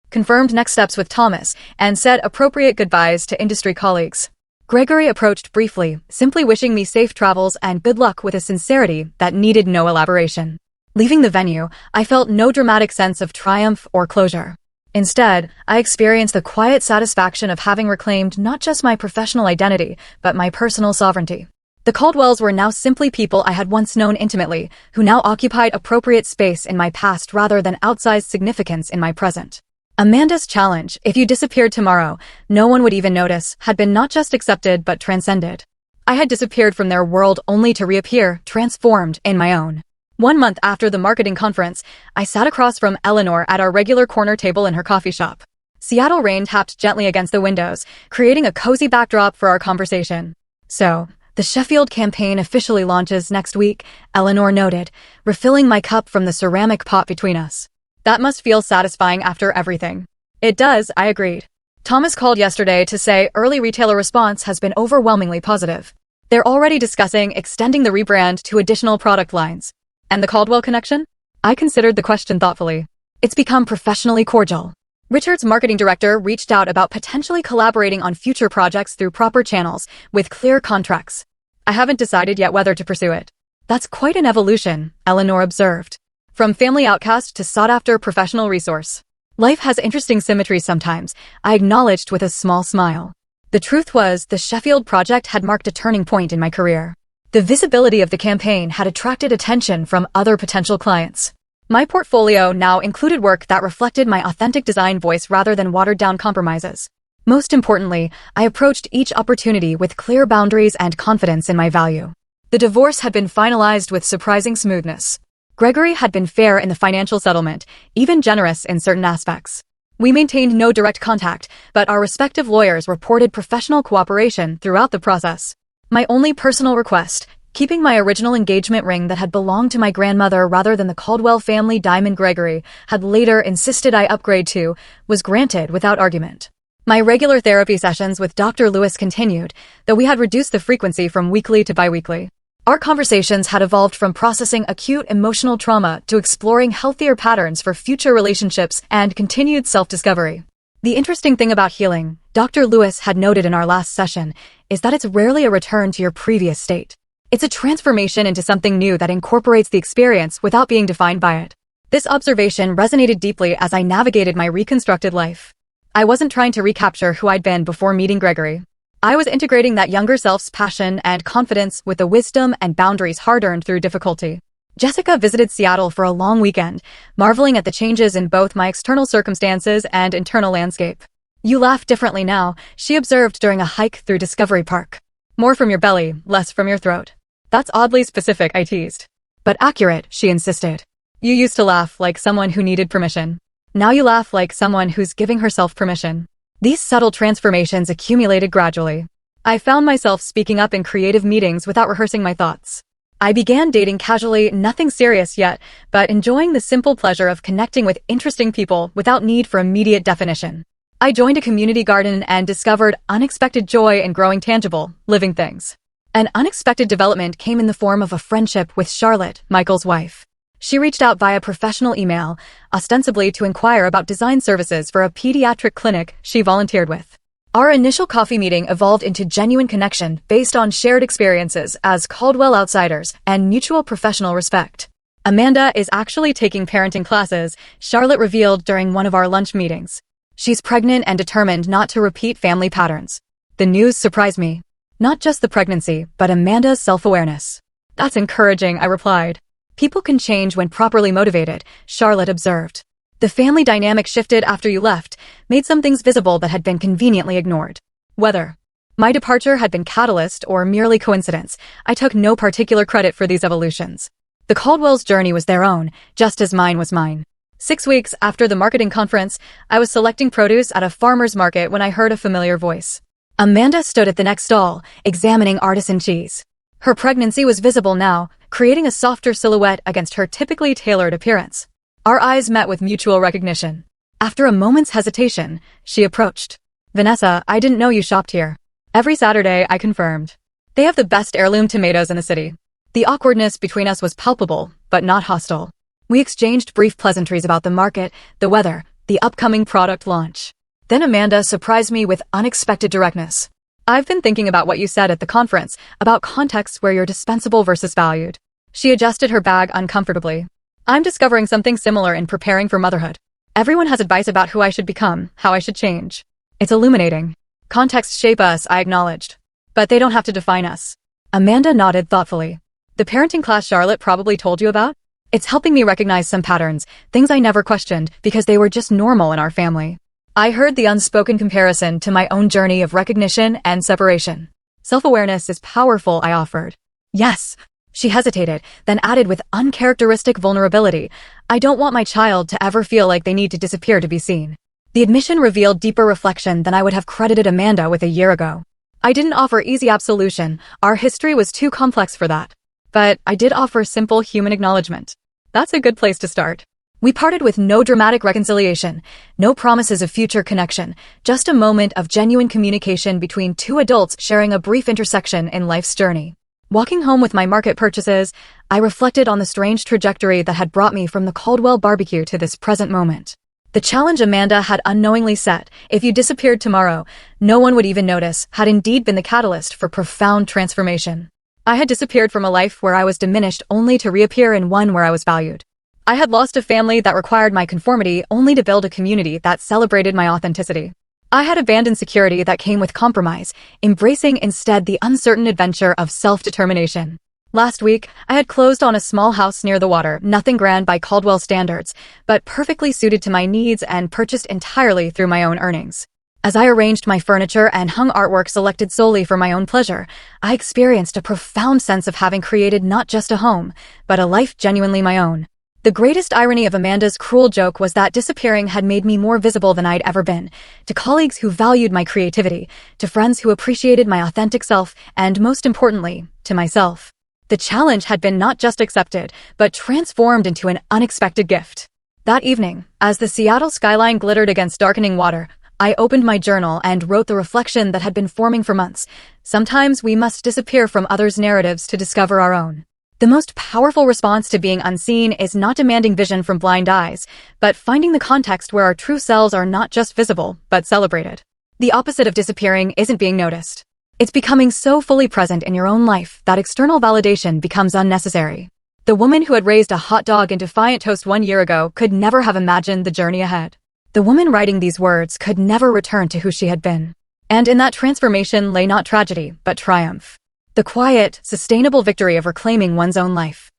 confirmed next steps with Thomas, and said appropriate goodbyes to industry colleagues. Gregory approached briefly, simply wishing me safe travels and good luck with a sincerity that needed no elaboration. Leaving the venue, I felt no dramatic sense of triumph or closure. Instead, I experienced the quiet satisfaction of having reclaimed not just my professional identity, but my personal sovereignty. The Caldwells were now simply people I had once known intimately, who now occupied appropriate space in my past rather than outsized significance in my present. Amanda's challenge, if you disappeared tomorrow, no one would even notice, had been not just accepted but transcended. I had disappeared from their world only to reappear, transformed, in my own. 1 month after the marketing conference, I sat across from Eleanor at our regular corner table in her coffee shop. Seattle rain tapped gently against the windows, creating a cozy backdrop for our conversation. So, the Sheffield campaign officially launches next week, Eleanor noted, refilling my cup from the ceramic pot between us. That must feel satisfying after everything. It does, I agreed. Thomas called yesterday to say early retailer response has been overwhelmingly positive. They're already discussing extending the rebrand to additional product lines. And the Caldwell connection? I considered the question thoughtfully. It's become professionally cordial. Richard's marketing director reached out about potentially collaborating on future projects through proper channels, with clear contracts. I haven't decided yet whether to pursue it. That's quite an evolution, Eleanor observed. From family outcast to sought-after professional resource. Life has interesting symmetries sometimes, I acknowledged with a small smile. The truth was, the Sheffield project had marked a turning point in my career. The visibility of the campaign had attracted attention from other potential clients. My portfolio now included work that reflected my authentic design voice rather than watered-down compromises. Most importantly, I approached each opportunity with clear boundaries and confidence in my value. The divorce had been finalized with surprising smoothness. Gregory had been fair in the financial settlement, even generous in certain aspects. We maintained no direct contact, but our respective lawyers reported professional cooperation throughout the process. My only personal request, keeping my original engagement ring that had belonged to my grandmother rather than the Caldwell family diamond Gregory had later insisted I upgrade to, was granted without argument. My regular therapy sessions with Dr. Lewis continued, though we had reduced the frequency from weekly to biweekly. Our conversations had evolved from processing acute emotional trauma to exploring healthier patterns for future relationships and continued self-discovery. The interesting thing about healing, Dr. Lewis had noted in our last session, is that it's rarely a return to your previous state. It's a transformation into something new that incorporates the experience without being defined by it. This observation resonated deeply as I navigated my reconstructed life. I wasn't trying to recapture who I'd been before meeting Gregory. I was integrating that younger self's passion and confidence with the wisdom and boundaries hard-earned through difficulty. Jessica visited Seattle for a long weekend, marveling at the changes in both my external circumstances and internal landscape. You laugh differently now, she observed during a hike through Discovery Park. More from your belly, less from your throat. That's oddly specific, I teased. But accurate, she insisted. You used to laugh like someone who needed permission. Now you laugh like someone who's giving herself permission. These subtle transformations accumulated gradually. I found myself speaking up in creative meetings without rehearsing my thoughts. I began dating casually, nothing serious yet, but enjoying the simple pleasure of connecting with interesting people without need for immediate definition. I joined a community garden and discovered unexpected joy in growing tangible, living things. An unexpected development came in the form of a friendship with Charlotte, Michael's wife. She reached out via professional email, ostensibly to inquire about design services for a pediatric clinic she volunteered with. Our initial coffee meeting evolved into genuine connection based on shared experiences as Caldwell outsiders and mutual professional respect. Amanda is actually taking parenting classes, Charlotte revealed during one of our lunch meetings. She's pregnant and determined not to repeat family patterns. The news surprised me. Not just the pregnancy, but Amanda's self-awareness. That's encouraging, I replied. People can change when properly motivated, Charlotte observed. The family dynamic shifted after you left, made some things visible that had been conveniently ignored. Whether my departure had been catalyst or merely coincidence, I took no particular credit for these evolutions. The Caldwell's journey was their own, just as mine was mine. 6 weeks after the marketing conference, I was selecting produce at a farmer's market when I heard a familiar voice. Amanda stood at the next stall, examining artisan cheese. Her pregnancy was visible now, creating a softer silhouette against her typically tailored appearance. Our eyes met with mutual recognition. After a moment's hesitation, she approached. Vanessa, I didn't know you shopped here. Every Saturday, I confirmed. They have the best heirloom tomatoes in the city. The awkwardness between us was palpable, but not hostile. We exchanged brief pleasantries about the market, the weather, the upcoming product launch. Then Amanda surprised me with unexpected directness. I've been thinking about what you said at the conference, about contexts where you're dispensable versus valued. She adjusted her bag uncomfortably. I'm discovering something similar in preparing for motherhood. Everyone has advice about who I should become, how I should change. It's illuminating. Contexts shape us, I acknowledged. But they don't have to define us. Amanda nodded thoughtfully. The parenting class Charlotte probably told you about? It's helping me recognize some patterns, things I never questioned because they were just normal in our family. I heard the unspoken comparison to my own journey of recognition and separation. Self-awareness is powerful, I offered. Yes. She hesitated, then added with uncharacteristic vulnerability, I don't want my child to ever feel like they need to disappear to be seen. The admission revealed deeper reflection than I would have credited Amanda with a year ago. I didn't offer easy absolution, our history was too complex for that. But I did offer simple human acknowledgement. That's a good place to start. We parted with no dramatic reconciliation, no promises of future connection, just a moment of genuine communication between two adults sharing a brief intersection in life's journey. Walking home with my market purchases, I reflected on the strange trajectory that had brought me from the Caldwell barbecue to this present moment. The challenge Amanda had unknowingly set, if you disappeared tomorrow, no one would even notice, had indeed been the catalyst for profound transformation. I had disappeared from a life where I was diminished only to reappear in one where I was valued. I had lost a family that required my conformity only to build a community that celebrated my authenticity. I had abandoned security that came with compromise, embracing instead the uncertain adventure of self-determination. Last week, I had closed on a small house near the water, nothing grand by Caldwell standards, but perfectly suited to my needs and purchased entirely through my own earnings. As I arranged my furniture and hung artwork selected solely for my own pleasure, I experienced a profound sense of having created not just a home, but a life genuinely my own. The greatest irony of Amanda's cruel joke was that disappearing had made me more visible than I'd ever been, to colleagues who valued my creativity, to friends who appreciated my authentic self, and most importantly, to myself. The challenge had been not just accepted, but transformed into an unexpected gift. That evening, as the Seattle skyline glittered against darkening water, I opened my journal and wrote the reflection that had been forming for months. Sometimes we must disappear from others' narratives to discover our own. The most powerful response to being unseen is not demanding vision from blind eyes, but finding the context where our true selves are not just visible, but celebrated. The opposite of disappearing isn't being noticed. It's becoming so fully present in your own life that external validation becomes unnecessary. The woman who had raised a hot dog in defiant toast 1 year ago could never have imagined the journey ahead. The woman writing these words could never return to who she had been. And in that transformation lay not tragedy, but triumph. The quiet, sustainable victory of reclaiming one's own life.